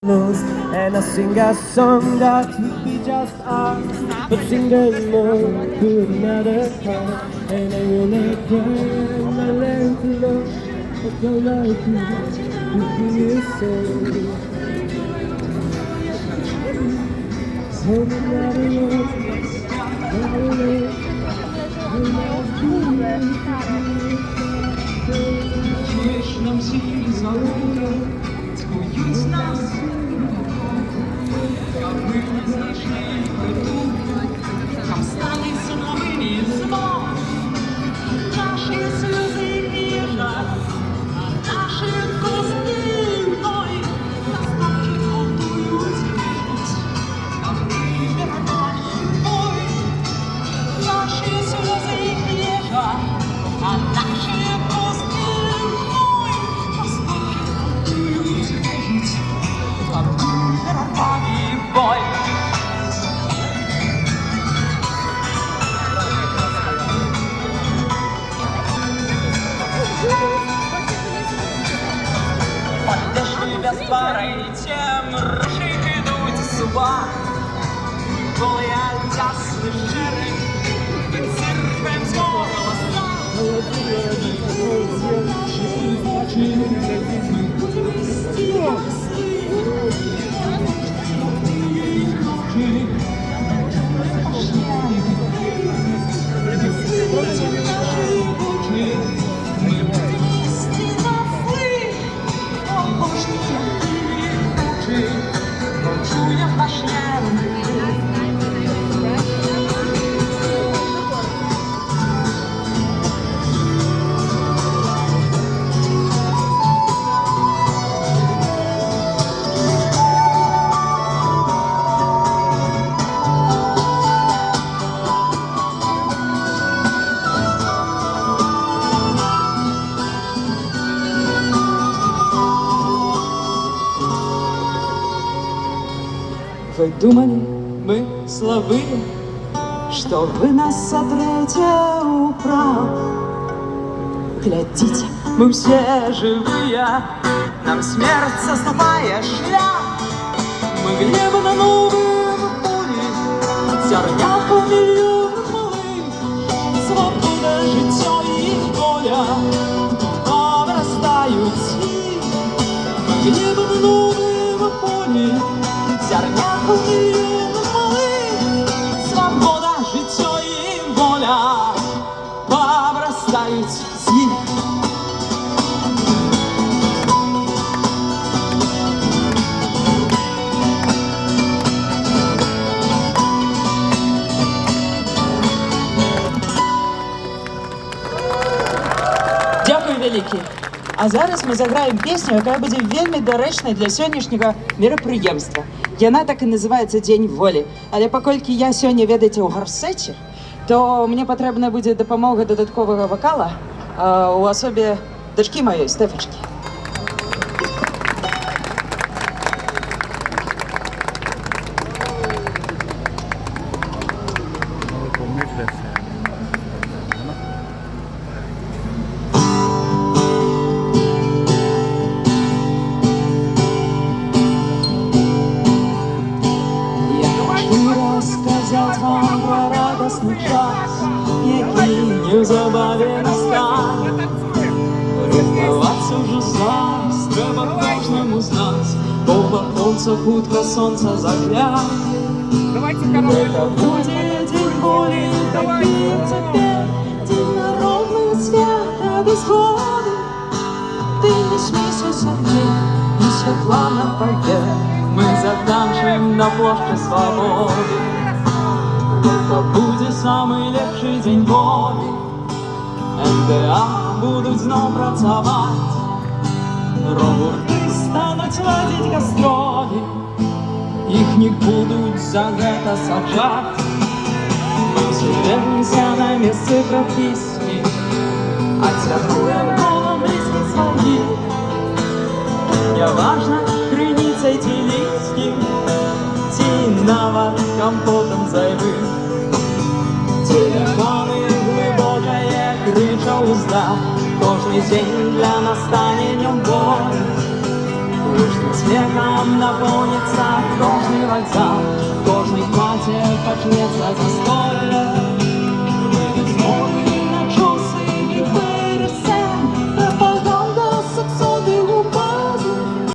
And I sing a song that would be just us, but sing them more to another part. And I wanna cry and I learn to love, but I like you say. So Чуєш, нам всі залога, цькують нас, як ми не знайшли притулку, там стали сновині знов, наші сльози і жаль, а наші кості ной, нас ночі готують вічність, а ми вірмані бой, наші сльози і жаль, а наші кості boy. Подошли без пары, тем ржик идут суба. Голые ясны жиры, и церквем с голоса. Вы думали, мы слабые, что вы нас сотрете у прав? Глядите, мы все живые, нам смерть заступая шлях. Мы глебы на новые поле, зернях мільйон малих, свобода, життя і воля обрастають світ. Ми глебы на новые поле, зернях мільйон малих, свобода, життя і воля обрастають світ. Дякую вялікі. А зараз ми заграємо пісню, яка буде вельми доречною для сьогоднішнього мерапрыемства. Яна так і називається «Дзень волі». Але паколькі я сьогодні, ведаеце, у гарсеце, то мне патрэбна будзе дапамога дадатковага вакала у асобе дачкі маёй, Стэфачкі. Сказать вам про радостный час, який незабаве настане. Рятуватися вже зараз треба кожному з нас, бо в оконце хутко сонце загляне. Это будет день боли, таким теперь, день народного свята без года. Ты не смейся, Сергей, и Светлана поет, мы затанчим на площади свободы. Это будет самый лепший день волі. НДА будуть знов працювати, рок-гурти стануть ладить гастролі, їх не будуть за гэта саджати. Ми всі вернемся на місце прописки, оцягуем колом близких своїх. Неважно, криницей ці листки, ці нават компотом зайвих. Телефоны глибокая крича узда, кожний день для нас стане днем болі. Лиш смехом наполнится кожный вокзал, в кожной хате почнется застой.